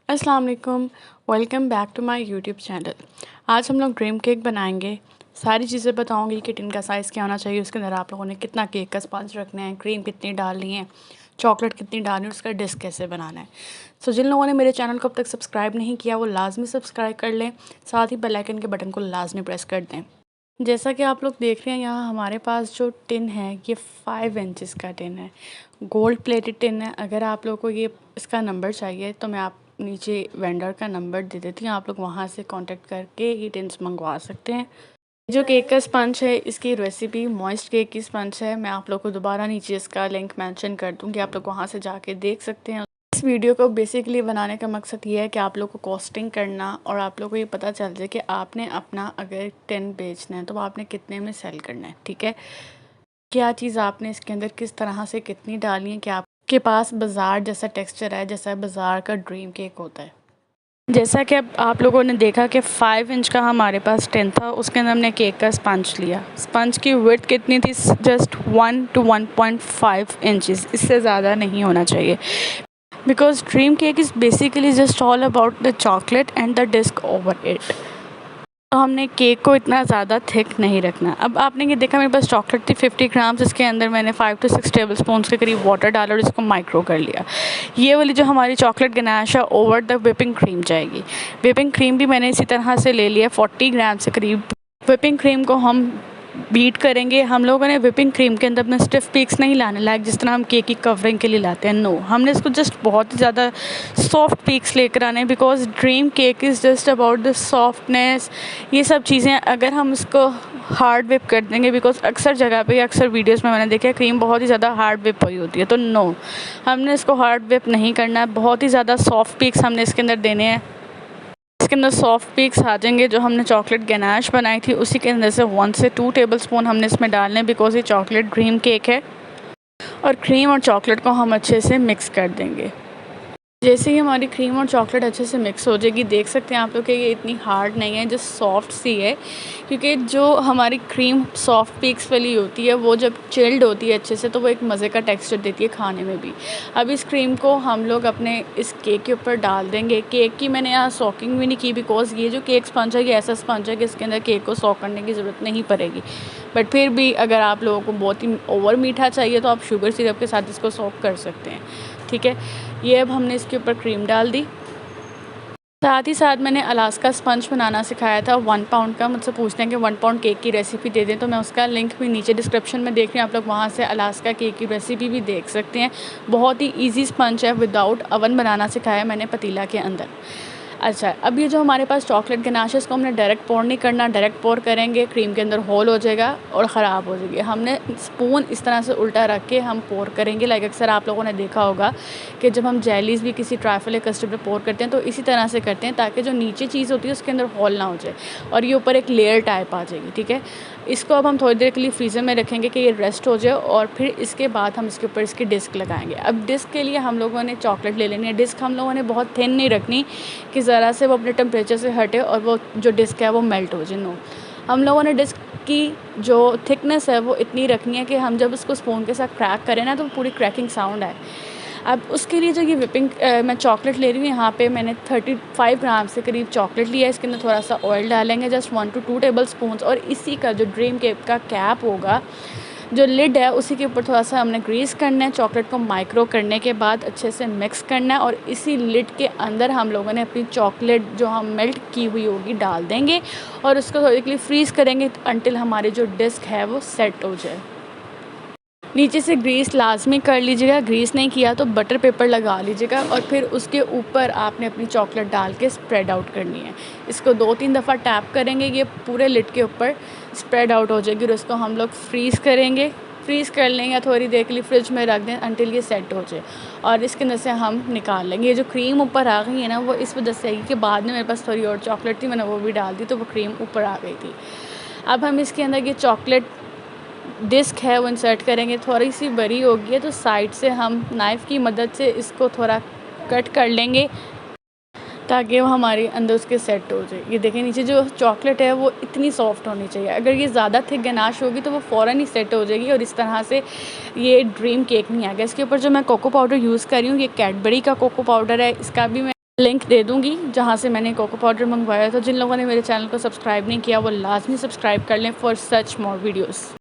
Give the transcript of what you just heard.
अस्सलाम वालेकुम, welcome back to my YouTube channel. आज हम लोग ड्रीम केक बनाएंगे। सारी चीज़ें बताऊंगी कि टिन का साइज़ क्या होना चाहिए, उसके अंदर आप लोगों ने कितना केक का स्पंज रखना है, क्रीम कितनी डालनी है, चॉकलेट कितनी डालनी है, उसका डिस्क कैसे बनाना है। सो जिन लोगों ने मेरे चैनल को अब तक सब्सक्राइब नहीं किया वो लाजमी सब्सक्राइब कर लें, साथ ही बेल आइकन के बटन को लाजमी प्रेस कर दें। जैसा कि आप लोग देख रहे हैं यहाँ हमारे पास जो टिन है ये 5 इंचज़ का टिन है, गोल्ड प्लेटेड टिन है। अगर आप लोगों को ये इसका नंबर चाहिए तो मैं आप नीचे वेंडर का नंबर दे देती हूँ, आप लोग वहाँ से कांटेक्ट करके ये टिन्स मंगवा सकते हैं। जो केक का स्पंज है इसकी रेसिपी मॉइस्ट केक की स्पंज है, मैं आप लोग को दोबारा नीचे इसका लिंक मेंशन कर दूँगी, आप लोग वहाँ से जाके देख सकते हैं। इस वीडियो को बेसिकली बनाने का मकसद ये है कि आप लोग को कॉस्टिंग करना और आप लोग को ये पता चल जाए कि आपने अपना अगर टिन बेचना है तो आपने कितने में सेल करना है, ठीक है। क्या चीज़ आपने इसके अंदर किस तरह से कितनी डालनी है कि आपके पास बाज़ार जैसा टेक्सचर है, जैसा बाज़ार का ड्रीम केक होता है। जैसा कि अब आप लोगों ने देखा कि 5 इंच का हमारे पास टिन था, उसके अंदर हमने केक का स्पंज लिया। स्पंज की विड्थ कितनी थी? जस्ट 1 to 1.5 इंचज़, इससे ज़्यादा नहीं होना चाहिए। Because dream cake is basically just all about the chocolate and the disc over it. तो हमने केक को इतना ज़्यादा थिक नहीं रखना। अब आपने ये देखा मेरे पास चॉकलेट थी 50 ग्राम्स, इसके अंदर मैंने 5 to 6 टेबल स्पून के करीब वाटर डाला और इसको माइक्रो कर लिया। ये वाली जो हमारी चॉकलेट गनाश है ओवर द व्हिपिंग क्रीम जाएगी। व्हिपिंग क्रीम भी मैंने इसी तरह से ले लिया 40 ग्राम से करीब। व्हिपिंग क्रीम को हम बीट करेंगे। हम लोगों ने व्हिपिंग क्रीम के अंदर अपने स्टिफ पीक्स नहीं लाने, लाइक जिस तरह हम केक की कवरिंग के लिए लाते हैं। नो, हमने इसको जस्ट बहुत ही ज़्यादा सॉफ्ट पीक्स लेकर आने, because dream cake is just about the softness. ये सब चीज़ें अगर हम इसको हार्ड विप कर देंगे, बिकॉज अक्सर जगह पे अक्सर वीडियोस में मैंने देखा है क्रीम बहुत ही ज़्यादा हार्ड विप हुई होती है, तो नो, हमने इसको हार्ड विप नहीं करना है। बहुत ही ज़्यादा सॉफ्ट पीक्स हमने इसके अंदर देने हैं। इसके अंदर सॉफ्ट पीक्स आ जाएंगे। जो हमने चॉकलेट गनाश बनाई थी उसी के अंदर से 1 से 2 टेबल स्पून हमने इसमें डालने, बिकॉज ये चॉकलेट ड्रीम केक है। और क्रीम और चॉकलेट को हम अच्छे से मिक्स कर देंगे। जैसे ही हमारी क्रीम और चॉकलेट अच्छे से मिक्स हो जाएगी, देख सकते हैं आप लोग कि ये इतनी हार्ड नहीं है, जो सॉफ्ट सी है, क्योंकि जो हमारी क्रीम सॉफ्ट पीक्स वाली होती है वो जब चिल्ड होती है अच्छे से तो वो एक मज़े का टेक्सचर देती है खाने में भी। अब इस क्रीम को हम लोग अपने इस केक के ऊपर डाल देंगे। केक की मैंने यहाँ सॉकिंग भी नहीं की, बिकॉज ये जो केक स्पंज है ये ऐसा स्पंज है कि इसके अंदर केक को सॉक करने की ज़रूरत नहीं पड़ेगी। बट फिर भी अगर आप लोगों को बहुत ही ओवर मीठा चाहिए तो आप शुगर सिरप के साथ इसको सॉक कर सकते हैं, ठीक है। ये अब हमने इसके ऊपर क्रीम डाल दी। साथ ही साथ मैंने अलास्का स्पंज बनाना सिखाया था 1 पाउंड का। मुझसे पूछते हैं कि 1 पाउंड केक की रेसिपी दे दें, तो मैं उसका लिंक भी नीचे डिस्क्रिप्शन में देख रही हूँ, आप लोग वहाँ से अलास्का केक की रेसिपी भी देख सकते हैं। बहुत ही ईजी स्पंज है, विदाउट अवन बनाना सिखाया मैंने पतीला के अंदर। अच्छा, अब ये जो हमारे पास चॉकलेट गनाश है इसको हमने डायरेक्ट पोर नहीं करना। डायरेक्ट पोर करेंगे क्रीम के अंदर होल हो जाएगा और ख़राब हो जाएगी। हमने स्पून इस तरह से उल्टा रख के हम पोर करेंगे। लाइक अक्सर आप लोगों ने देखा होगा कि जब हम जेलीज़ भी किसी ट्राइफल या कस्टर्ड पे पोर करते हैं तो इसी तरह से करते हैं, ताकि जो नीचे चीज़ होती है उसके अंदर होल ना हो जाए और ये ऊपर एक लेयर टाइप आ जाएगी, ठीक है। इसको अब हम थोड़ी देर के लिए फ्रीज़र में रखेंगे कि ये रेस्ट हो जाए और फिर इसके बाद हम इसके ऊपर इसकी डिस्क लगाएंगे। अब डिस्क के लिए हम लोगों ने चॉकलेट ले लेनी है। डिस्क हम लोगों ने बहुत थिन नहीं रखनी कि ज़रा से वो अपने टेम्परेचर से हटे और वो जो डिस्क है वो मेल्ट हो जाए। नो, हम लोगों ने डिस्क की जो थिकनेस है वो इतनी रखनी है कि हम जब उसको स्पून के साथ क्रैक करें ना तो पूरी क्रैकिंग साउंड आए। अब उसके लिए जो ये व्हिपिंग मैं चॉकलेट ले रही हूँ, यहाँ पे मैंने 35 ग्राम से करीब चॉकलेट लिया है। इसके अंदर थोड़ा सा ऑयल डालेंगे, जस्ट 1 to 2 टेबल स्पून। और इसी का जो ड्रीम केक का कैप होगा, जो लिड है, उसी के ऊपर थोड़ा सा हमने ग्रीस करना है। चॉकलेट को माइक्रो करने के बाद अच्छे से मिक्स करना है और इसी लिड के अंदर हम लोगों ने अपनी चॉकलेट जो हम मेल्ट की हुई होगी डाल देंगे और उसको थोड़ी देर फ्रीज़ करेंगे अंटिल हमारी जो डिस्क है वो सेट हो जाए। नीचे से ग्रीस लाजमी कर लीजिएगा, ग्रीस नहीं किया तो बटर पेपर लगा लीजिएगा और फिर उसके ऊपर आपने अपनी चॉकलेट डाल के स्प्रेड आउट करनी है। इसको 2-3 दफ़ा टैप करेंगे, ये पूरे लिड के ऊपर स्प्रेड आउट हो जाएगी और उसको हम लोग फ्रीज़ करेंगे। फ्रीज़ कर लें या थोड़ी देर के लिए फ्रिज में रख दें अंटिल ये सेट हो जाए और इसके अंदर से हम निकाल लेंगे। ये जो क्रीम ऊपर आ गई है ना वो इस वजह से आई कि बाद में मेरे पास थोड़ी और चॉकलेट थी, मैंने वो भी डाल दी तो वो क्रीम ऊपर आ गई थी। अब हम इसके अंदर ये चॉकलेट डिस्क है वो इंसर्ट करेंगे। थोड़ी सी बड़ी होगी है तो साइड से हम नाइफ़ की मदद से इसको थोड़ा कट कर लेंगे ताकि वो हमारे अंदर उसके सेट हो जाए। ये देखें, नीचे जो चॉकलेट है वो इतनी सॉफ्ट होनी चाहिए। अगर ये ज़्यादा थिक गनाश होगी तो वो फ़ौरन ही सेट हो जाएगी और इस तरह से ये ड्रीम केक नहीं आएगा। इसके ऊपर जो मैं कोको पाउडर यूज़ कर रही हूँ ये कैडबरी का कोको पाउडर है। इसका भी मैं लिंक दे दूँगी जहाँ से मैंने कोको पाउडर मंगवाया था। जिन लोगों ने मेरे चैनल को सब्सक्राइब नहीं किया वो लाज़मी सब्सक्राइब कर लें फॉर सच मोर वीडियोज़।